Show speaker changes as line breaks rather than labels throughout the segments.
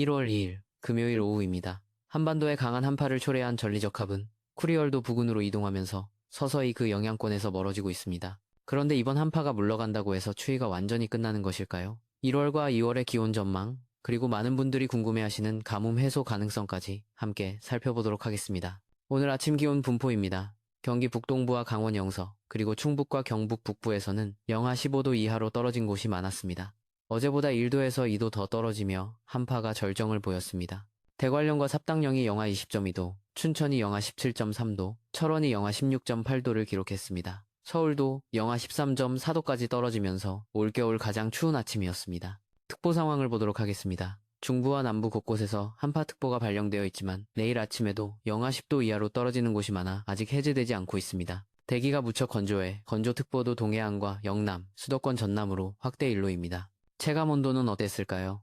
1월 2일 금요일 오후입니다. 한반도에 강한 한파를 초래한 전리적합은 쿠리얼도 부근으로 이동하면서 서서히 그 영향권에서 멀어지고 있습니다. 그런데 이번 한파가 물러간다고 해서 추위가 완전히 끝나는 것일까요? 1월과 2월의 기온 전망, 그리고 많은 분들이 궁금해하시는 가뭄 해소 가능성까지 함께 살펴보도록 하겠습니다. 오늘 아침 기온 분포입니다. 경기 북동부와 강원 영서, 그리고 충북과 경북 북부에서는 영하 15도 이하로 떨어진 곳이 많았습니다. 어제보다 1도에서 2도 더 떨어지며 한파가 절정을 보였습니다. 대관령과 삽당령이 영하 20.2도, 춘천이 영하 17.3도, 철원이 영하 16.8도를 기록했습니다. 서울도 영하 13.4도까지 떨어지면서 올겨울 가장 추운 아침이었습니다. 특보 상황을 보도록 하겠습니다. 중부와 남부 곳곳에서 한파특보가 발령되어 있지만 내일 아침에도 영하 10도 이하로 떨어지는 곳이 많아 아직 해제되지 않고 있습니다. 대기가 무척 건조해 건조특보도 동해안과 영남, 수도권 전남으로 확대 일로입니다. 체감온도는 어땠을까요?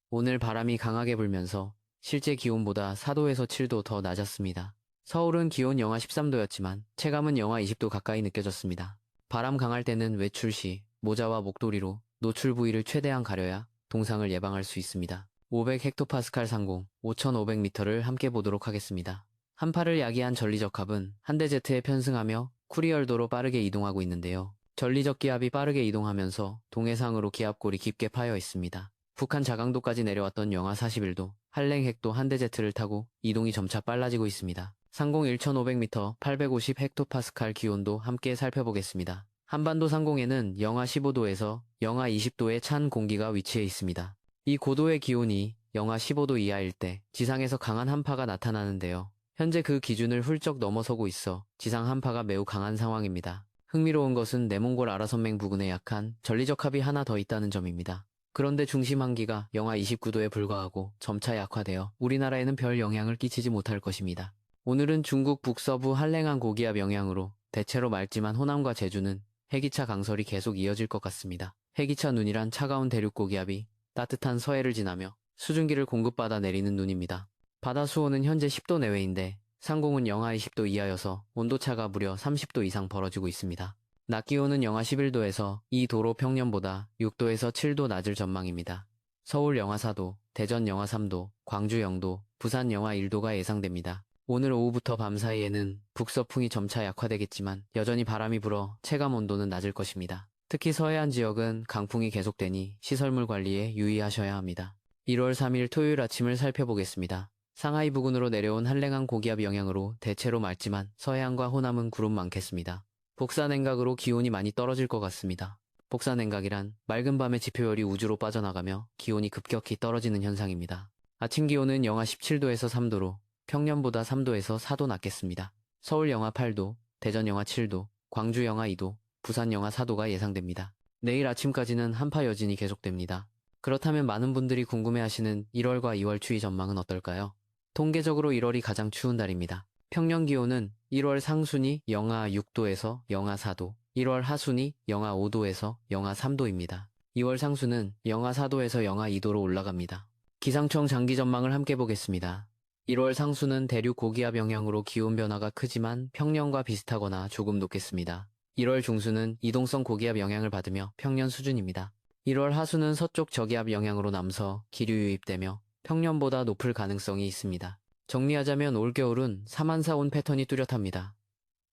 오늘 바람이 강하게 불면서 실제 기온보다 4도에서 7도 더 낮았습니다. 서울은 기온 영하 13도였지만 체감은 영하 20도 가까이 느껴졌습니다. 바람 강할 때는 외출 시 모자와 목도리로 노출 부위를 최대한 가려야 동상을 예방할 수 있습니다. 500헥토파스칼 상공 5500m를 함께 보도록 하겠습니다. 한파를 야기한 전리적합은 한대제트에 편승하며 쿠리얼도로 빠르게 이동하고 있는데요. 전리적 기압이 빠르게 이동하면서 동해상으로 기압골이 깊게 파여 있습니다. 북한 자강도까지 내려왔던 영하 41도, 한랭핵도 한대제트를 타고 이동이 점차 빨라지고 있습니다. 상공 1500m, 850헥토파스칼 기온도 함께 살펴보겠습니다. 한반도 상공에는 영하 15도에서 영하 20도의 찬 공기가 위치해 있습니다. 이 고도의 기온이 영하 15도 이하일 때 지상에서 강한 한파가 나타나는데요. 현재 그 기준을 훌쩍 넘어서고 있어 지상 한파가 매우 강한 상황입니다. 흥미로운 것은 내몽골 아라선맹 부근에 약한 전리적합이 하나 더 있다는 점입니다. 그런데 중심 한기가 영하 29도에 불과하고 점차 약화되어 우리나라에는 별 영향을 끼치지 못할 것입니다. 오늘은 중국 북서부 한랭한 고기압 영향으로 대체로 맑지만 호남과 제주는 해기차 강설이 계속 이어질 것 같습니다. 해기차 눈이란 차가운 대륙 고기압이 따뜻한 서해를 지나며 수증기를 공급받아 내리는 눈입니다. 바다 수온은 현재 10도 내외인데 상공은 영하 20도 이하여서 온도차가 무려 30도 이상 벌어지고 있습니다. 낮 기온은 영하 11도에서 이 도로 평년보다 6도에서 7도 낮을 전망입니다. 서울 영하 4도, 대전 영하 3도, 광주 0도, 부산 영하 1도가 예상됩니다. 오늘 오후부터 밤 사이에는 북서풍이 점차 약화되겠지만 여전히 바람이 불어 체감 온도는 낮을 것입니다. 특히 서해안 지역은 강풍이 계속되니 시설물 관리에 유의하셔야 합니다. 1월 3일 토요일 아침을 살펴보겠습니다. 상하이 부근으로 내려온 한랭한 고기압 영향으로 대체로 맑지만 서해안과 호남은 구름 많겠습니다. 복사냉각으로 기온이 많이 떨어질 것 같습니다. 복사냉각이란 맑은 밤에 지표열이 우주로 빠져나가며 기온이 급격히 떨어지는 현상입니다. 아침 기온은 영하 17도에서 3도로 평년보다 3도에서 4도 낮겠습니다. 서울 영하 8도, 대전 영하 7도, 광주 영하 2도, 부산 영하 4도가 예상됩니다. 내일 아침까지는 한파 여진이 계속됩니다. 그렇다면 많은 분들이 궁금해하시는 1월과 2월 추위 전망은 어떨까요? 통계적으로 1월이 가장 추운 달입니다. 평년 기온은 1월 상순이 영하 6도에서 영하 4도, 1월 하순이 영하 5도에서 영하 3도입니다. 2월 상순은 영하 4도에서 영하 2도로 올라갑니다. 기상청 장기 전망을 함께 보겠습니다. 1월 상순은 대륙 고기압 영향으로 기온 변화가 크지만 평년과 비슷하거나 조금 높겠습니다. 1월 중순은 이동성 고기압 영향을 받으며 평년 수준입니다. 1월 하순은 서쪽 저기압 영향으로 남서 기류 유입되며 평년보다 높을 가능성이 있습니다. 정리하자면 올겨울은 사만사온 패턴이 뚜렷합니다.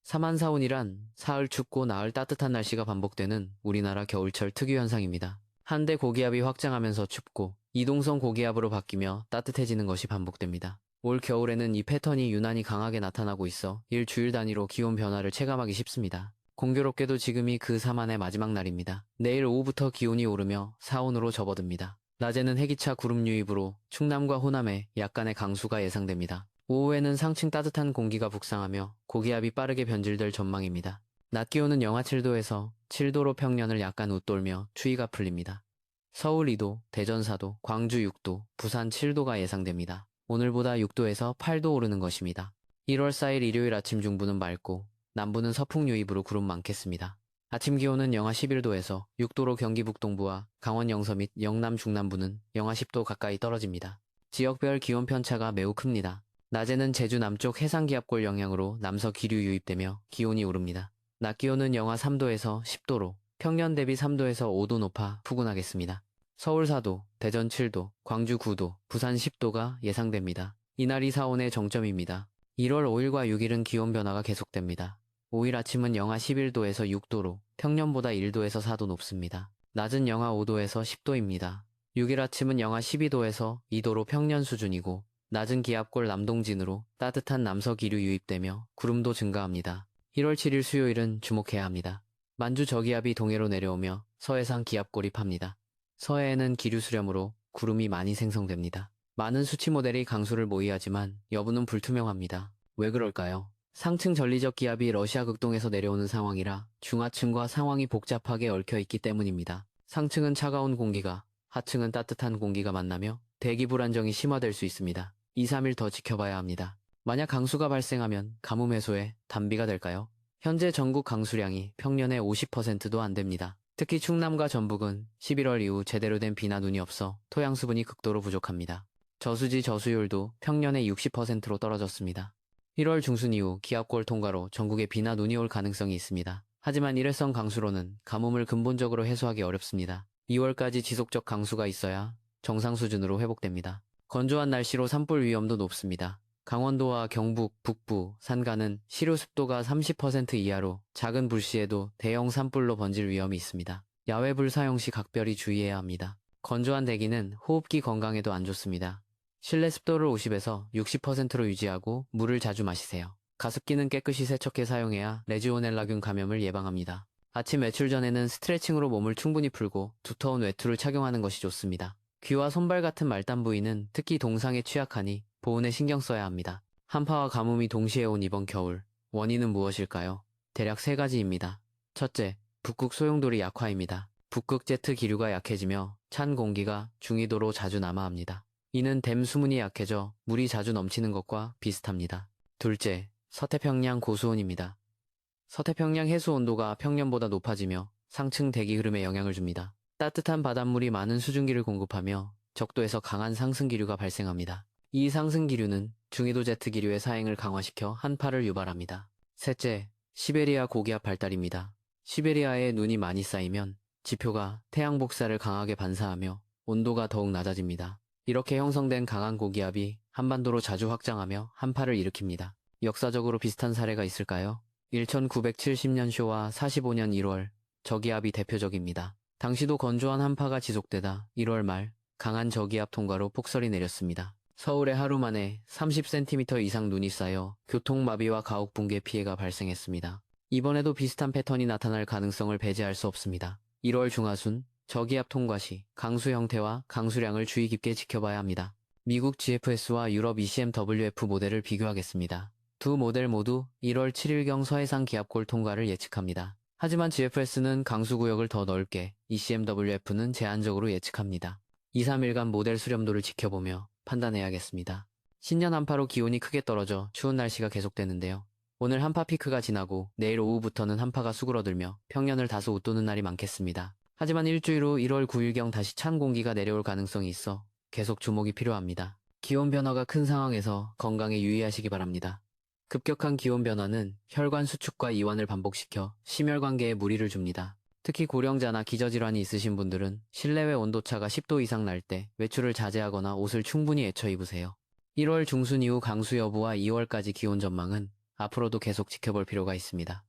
사만사온이란 사흘 춥고 나흘 따뜻한 날씨가 반복되는 우리나라 겨울철 특유 현상입니다. 한대 고기압이 확장하면서 춥고 이동성 고기압으로 바뀌며 따뜻해지는 것이 반복됩니다. 올 겨울에는 이 패턴이 유난히 강하게 나타나고 있어 일주일 단위로 기온 변화를 체감하기 쉽습니다. 공교롭게도 지금이 그 사만의 마지막 날입니다. 내일 오후부터 기온이 오르며 사온으로 접어듭니다. 낮에는 해기차 구름 유입으로 충남과 호남에 약간의 강수가 예상됩니다. 오후에는 상층 따뜻한 공기가 북상하며 고기압이 빠르게 변질될 전망입니다. 낮 기온은 영하 7도에서 7도로 평년을 약간 웃돌며 추위가 풀립니다. 서울 2도, 대전 4도, 광주 6도, 부산 7도가 예상됩니다. 오늘보다 6도에서 8도 오르는 것입니다. 1월 4일 일요일 아침 중부는 맑고 남부는 서풍 유입으로 구름 많겠습니다. 아침 기온은 영하 11도에서 6도로 경기 북동부와 강원 영서 및 영남 중남부는 영하 10도 가까이 떨어집니다. 지역별 기온 편차가 매우 큽니다. 낮에는 제주 남쪽 해상기압골 영향으로 남서 기류 유입되며 기온이 오릅니다. 낮 기온은 영하 3도에서 10도로 평년 대비 3도에서 5도 높아 푸근하겠습니다. 서울 4도, 대전 7도, 광주 9도, 부산 10도가 예상됩니다. 이날이 사온의 정점입니다. 1월 5일과 6일은 기온 변화가 계속됩니다. 5일 아침은 영하 11도에서 6도로 평년보다 1도에서 4도 높습니다. 낮은 영하 5도에서 10도입니다. 6일 아침은 영하 12도에서 2도로 평년 수준이고 낮은 기압골 남동진으로 따뜻한 남서기류 유입되며 구름도 증가합니다. 1월 7일 수요일은 주목해야 합니다. 만주 저기압이 동해로 내려오며 서해상 기압골이 팝니다. 서해에는 기류 수렴으로 구름이 많이 생성됩니다. 많은 수치 모델이 강수를 모의하지만 여부는 불투명합니다. 왜 그럴까요? 상층 전리적 기압이 러시아 극동에서 내려오는 상황이라 중하층과 상황이 복잡하게 얽혀있기 때문입니다. 상층은 차가운 공기가, 하층은 따뜻한 공기가 만나며 대기 불안정이 심화될 수 있습니다. 2, 3일 더 지켜봐야 합니다. 만약 강수가 발생하면 가뭄 해소에 단비가 될까요? 현재 전국 강수량이 평년의 50%도 안 됩니다. 특히 충남과 전북은 11월 이후 제대로 된 비나 눈이 없어 토양 수분이 극도로 부족합니다. 저수지 저수율도 평년의 60%로 떨어졌습니다. 1월 중순 이후 기압골 통과로 전국에 비나 눈이 올 가능성이 있습니다. 하지만 일회성 강수로는 가뭄을 근본적으로 해소하기 어렵습니다. 2월까지 지속적 강수가 있어야 정상 수준으로 회복됩니다. 건조한 날씨로 산불 위험도 높습니다. 강원도와 경북, 북부, 산간은 시료 습도가 30% 이하로 작은 불씨에도 대형 산불로 번질 위험이 있습니다. 야외 불 사용 시 각별히 주의해야 합니다. 건조한 대기는 호흡기 건강에도 안 좋습니다. 실내 습도를 50에서 60%로 유지하고 물을 자주 마시세요. 가습기는 깨끗이 세척해 사용해야 레지오넬라균 감염을 예방합니다. 아침 외출 전에는 스트레칭으로 몸을 충분히 풀고 두터운 외투를 착용하는 것이 좋습니다. 귀와 손발 같은 말단 부위는 특히 동상에 취약하니 보온에 신경 써야 합니다. 한파와 가뭄이 동시에 온 이번 겨울, 원인은 무엇일까요? 대략 3가지입니다. 첫째, 북극 소용돌이 약화입니다. 북극 제트 기류가 약해지며 찬 공기가 중위도로 자주 남하합니다. 이는 댐 수문이 약해져 물이 자주 넘치는 것과 비슷합니다. 둘째, 서태평양 고수온입니다. 서태평양 해수 온도가 평년보다 높아지며 상층 대기 흐름에 영향을 줍니다. 따뜻한 바닷물이 많은 수증기를 공급하며 적도에서 강한 상승기류가 발생합니다. 이 상승기류는 중위도 제트 기류의 사행을 강화시켜 한파를 유발합니다. 셋째, 시베리아 고기압 발달입니다. 시베리아에 눈이 많이 쌓이면 지표가 태양 복사를 강하게 반사하며 온도가 더욱 낮아집니다. 이렇게 형성된 강한 고기압이 한반도로 자주 확장하며 한파를 일으킵니다. 역사적으로 비슷한 사례가 있을까요? 1970년 쇼와 45년 1월, 저기압이 대표적입니다. 당시도 건조한 한파가 지속되다 1월 말 강한 저기압 통과로 폭설이 내렸습니다. 서울에 하루 만에 30cm 이상 눈이 쌓여 교통마비와 가옥 붕괴 피해가 발생했습니다. 이번에도 비슷한 패턴이 나타날 가능성을 배제할 수 없습니다. 1월 중하순, 저기압 통과 시 강수 형태와 강수량을 주의 깊게 지켜봐야 합니다. 미국 GFS와 유럽 ECMWF 모델을 비교하겠습니다. 두 모델 모두 1월 7일경 서해상 기압골 통과를 예측합니다. 하지만 GFS는 강수구역을 더 넓게, ECMWF는 제한적으로 예측합니다. 2, 3일간 모델 수렴도를 지켜보며 판단해야겠습니다. 신년 한파로 기온이 크게 떨어져 추운 날씨가 계속되는데요. 오늘 한파 피크가 지나고 내일 오후부터는 한파가 수그러들며 평년을 다소 웃도는 날이 많겠습니다. 하지만 일주일 후 1월 9일경 다시 찬 공기가 내려올 가능성이 있어 계속 주목이 필요합니다. 기온 변화가 큰 상황에서 건강에 유의하시기 바랍니다. 급격한 기온 변화는 혈관 수축과 이완을 반복시켜 심혈관계에 무리를 줍니다. 특히 고령자나 기저질환이 있으신 분들은 실내외 온도차가 10도 이상 날 때 외출을 자제하거나 옷을 충분히 애쳐 입으세요. 1월 중순 이후 강수 여부와 2월까지 기온 전망은 앞으로도 계속 지켜볼 필요가 있습니다.